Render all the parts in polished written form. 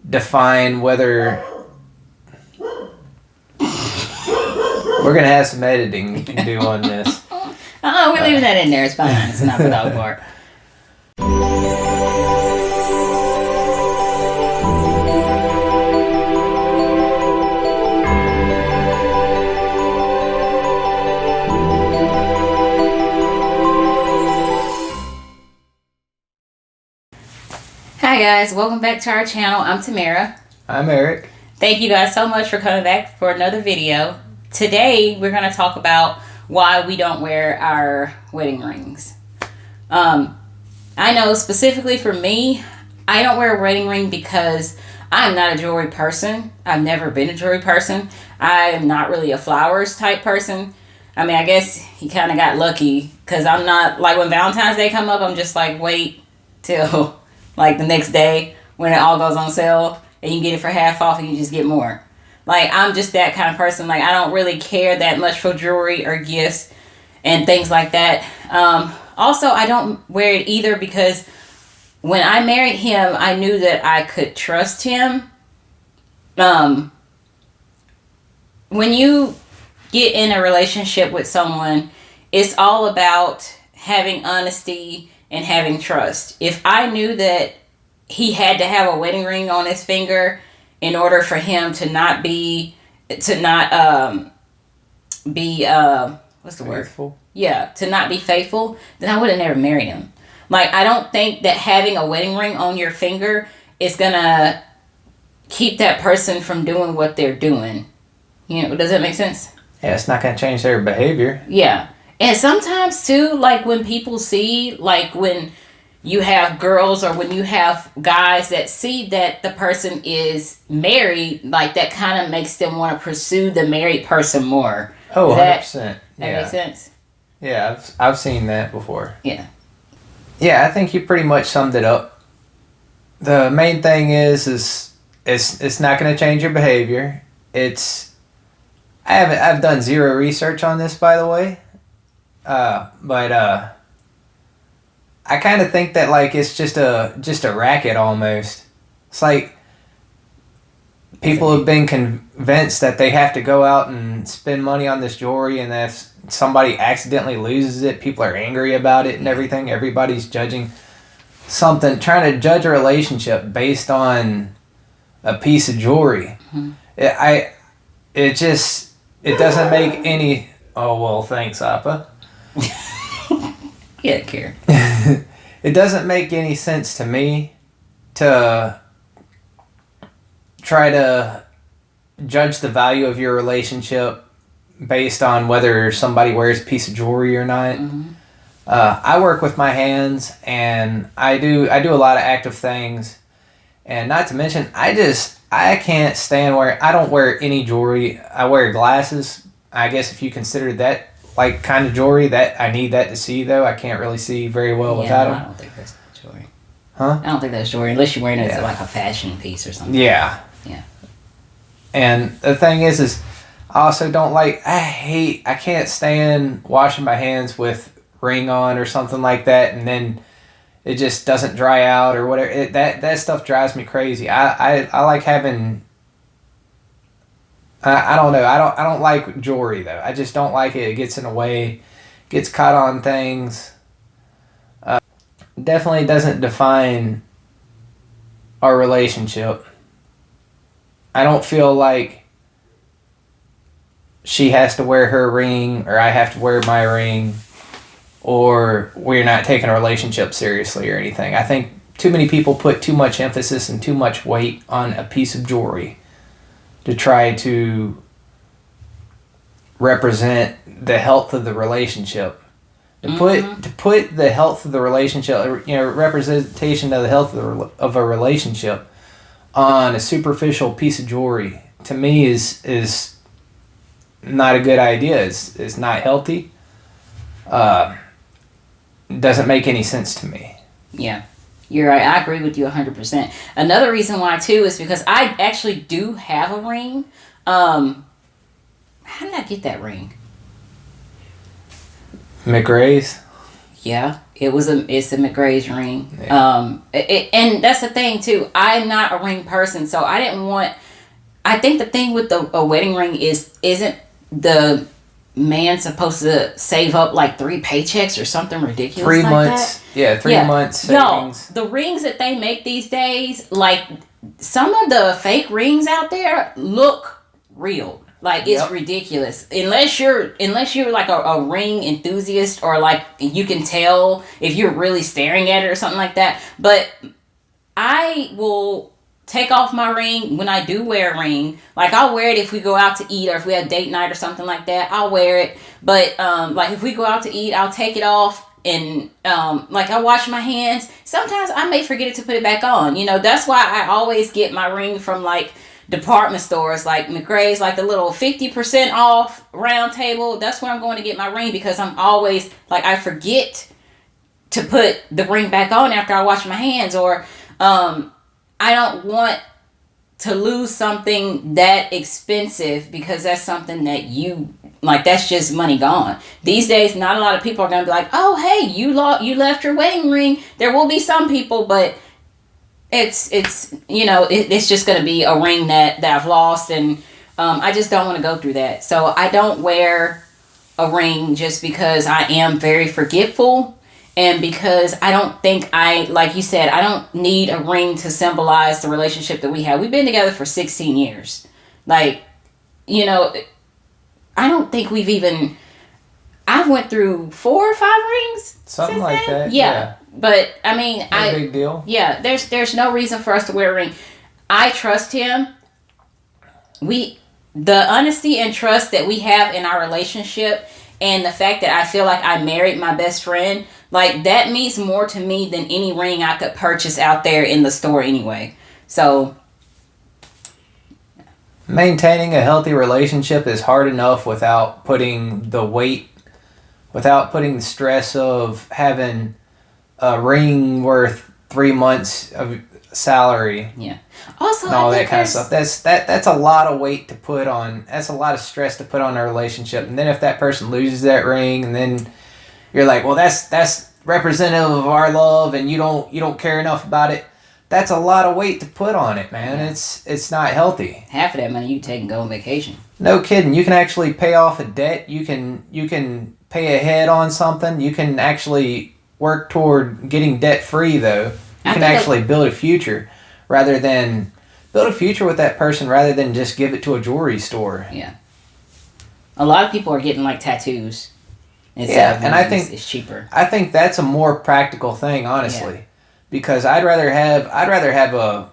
define whether we're gonna have some editing to do on this. We're leaving that in there. It's fine. It's not the dog part. Hi guys, welcome back to our channel. I'm Tamara. I'm Eric. Thank you guys so much for coming back for another video. Today we're going to talk about why we don't wear our wedding rings. I know specifically for me, I don't wear a wedding ring because I'm not a jewelry person. I've never been a jewelry person. I'm not really a flowers type person. I mean, I guess he kind of got lucky because I'm not, like when Valentine's Day come up, I'm just like, wait till like the next day when it all goes on sale and you can get it for half off and you just get more. Like, I'm just that kind of person. Like, I don't really care that much for jewelry or gifts and things like that. Also, I don't wear it either because when I married him, I knew that I could trust him. When you get in a relationship with someone, it's all about having honesty and having trust. If I knew that he had to have a wedding ring on his finger in order for him to not be what's the word? Faithful. Yeah, to not be faithful, then I would have never married him. Like, I don't think that having a wedding ring on your finger is gonna keep that person from doing what they're doing. You know, does that make sense? Yeah, it's not gonna change their behavior. Yeah. And sometimes too, like when people see, like when you have girls or when you have guys that see that the person is married, like that kind of makes them want to pursue the married person more. Oh, 100%. That Yeah. makes sense? Yeah, I've seen that before. Yeah. Yeah, I think you pretty much summed it up. The main thing is it's not going to change your behavior. I've done zero research on this, by the way. But I kind of think that like it's just a racket almost. It's like people have been convinced that they have to go out and spend money on this jewelry, and that if somebody accidentally loses it, people are angry about it and everything. Everybody's judging something, trying to judge a relationship based on a piece of jewelry. Mm-hmm. It doesn't make any. Oh well, thanks, Appa. Yeah, care. It doesn't make any sense to me to try to judge the value of your relationship based on whether somebody wears a piece of jewelry or not. Mm-hmm. I work with my hands, and I do a lot of active things, and not to mention I can't stand I don't wear any jewelry. I wear glasses. I guess if you consider that like kind of jewelry, that I need that to see, though. I can't really see very well without them. I don't think that's jewelry. Huh? I don't think that's jewelry unless you're wearing it as like a fashion piece or something. Yeah. Yeah. And the thing is I also don't like, I can't stand washing my hands with ring on or something like that, and then it just doesn't dry out or whatever. That stuff drives me crazy. I like having, I don't know. I don't like jewelry though. I just don't like it. It gets in the way, gets caught on things. Definitely doesn't define our relationship. I don't feel like she has to wear her ring or I have to wear my ring, or we're not taking a relationship seriously or anything. I think too many people put too much emphasis and too much weight on a piece of jewelry to try to represent the health of the relationship. To put the health of the relationship, representation of the health of a relationship on a superficial piece of jewelry, to me is not a good idea. It's not healthy. Doesn't make any sense to me. Yeah. You're right. I agree with you 100%. Another reason why, too, is because I actually do have a ring. How did I get that ring? McRae's? Yeah. It's a McRae's ring. Yeah. And that's the thing too. I'm not a ring person, so I didn't want. I think the thing with a wedding ring isn't the man supposed to save up like 3 paychecks or something ridiculous 3 like months. that? Yeah, 3 months savings. No, the rings that they make these days, like some of the fake rings out there look real. Like it's ridiculous. Unless you're like a ring enthusiast, or like you can tell if you're really staring at it or something like that. But I will take off my ring when I do wear a ring. Like I'll wear it if we go out to eat, or if we have date night or something like that. I'll wear it. But like if we go out to eat, I'll take it off, and like I wash my hands. Sometimes I may forget to put it back on. You know, that's why I always get my ring from like department stores, like McRae's, like the little 50% off round table. That's where I'm going to get my ring, because I'm always like, I forget to put the ring back on after I wash my hands, or I don't want to lose something that expensive, because that's something that you like, that's just money gone. These days, not a lot of people are going to be like, oh, hey, you left your wedding ring. There will be some people, but it's you know, it's just going to be a ring that I've lost, and I just don't want to go through that. So I don't wear a ring just because I am very forgetful, and because I don't think like you said, I don't need a ring to symbolize the relationship that we have. We've been together for 16 years. Like, you know, I don't think I've went through 4 or 5 rings. Something like that. Yeah. But I mean, no big deal. Yeah, there's no reason for us to wear a ring. I trust him. The honesty and trust that we have in our relationship, and the fact that I feel like I married my best friend, like that means more to me than any ring I could purchase out there in the store anyway. So maintaining a healthy relationship is hard enough without putting the stress of having a ring worth 3 months of salary. Yeah. Also, and all that kind of stuff. That's a lot of weight to put on. That's a lot of stress to put on a relationship. And then if that person loses that ring, and then you're like, well, that's representative of our love, and you don't care enough about it. That's a lot of weight to put on it, man. Yeah. It's not healthy. Half of that money you take and go on vacation. No kidding. You can actually pay off a debt. You can pay ahead on something. You can actually work toward getting debt free, though. You can actually build a future with that person, rather than just give it to a jewelry store. Yeah. A lot of people are getting like tattoos. Yeah, and I think it's cheaper. I think that's a more practical thing, honestly. Yeah. Because I'd rather have a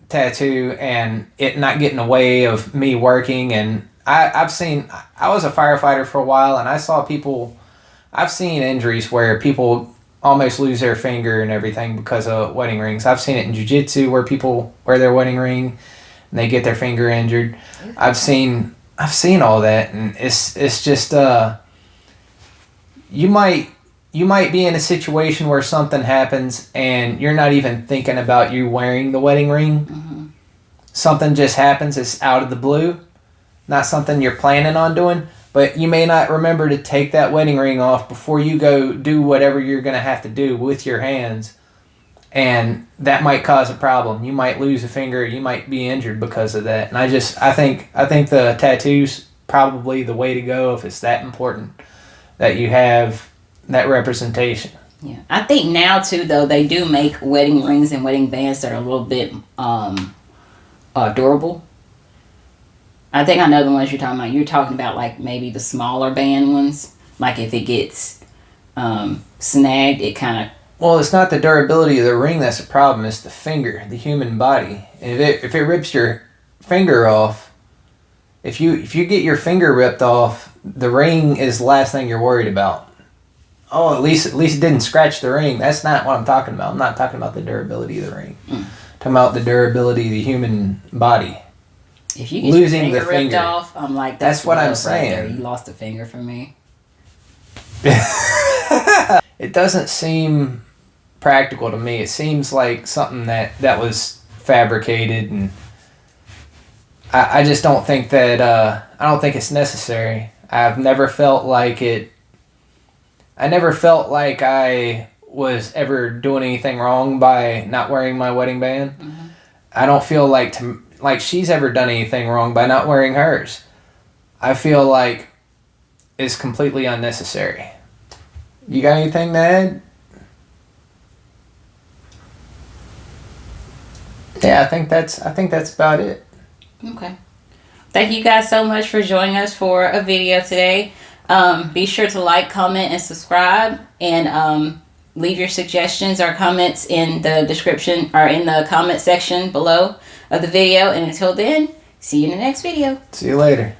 tattoo and it not get in the way of me working. And I was a firefighter for a while, and I've seen injuries where people almost lose their finger and everything because of wedding rings. I've seen it in jiu-jitsu where people wear their wedding ring and they get their finger injured. I've seen all that, and it's just you might be in a situation where something happens and you're not even thinking about you wearing the wedding ring. Mm-hmm. Something just happens. It's out of the blue. Not something you're planning on doing, but you may not remember to take that wedding ring off before you go do whatever you're going to have to do with your hands. And that might cause a problem. You might lose a finger. You might be injured because of that. And I think the tattoo's probably the way to go if it's that important that you have that representation. Yeah, I think now too, though, they do make wedding rings and wedding bands that are a little bit durable. I think I know the ones you're talking about. You're talking about like maybe the smaller band ones. Like if it gets snagged, it kind of. Well, it's not the durability of the ring that's the problem. It's the finger, the human body. If it rips your finger off, if you get your finger ripped off, the ring is the last thing you're worried about. Oh, at least it didn't scratch the ring. That's not what I'm talking about. I'm not talking about the durability of the ring. I'm talking about the durability of the human body. If you get losing your finger ripped off, I'm like, that's what I'm saying. Right there. You lost a finger from me. It doesn't seem practical to me. It seems like something that was fabricated, and I just don't think that I don't think it's necessary. I've never felt like it. I never felt like I was ever doing anything wrong by not wearing my wedding band. I don't feel like she's ever done anything wrong by not wearing hers. I feel like it's completely unnecessary. You got anything to add? Yeah, I think that's about it. Okay. Thank you guys so much for joining us for a video today. Be sure to like, comment, and subscribe, and leave your suggestions or comments in the description or in the comment section below of the video. And until then, see you in the next video. See you later.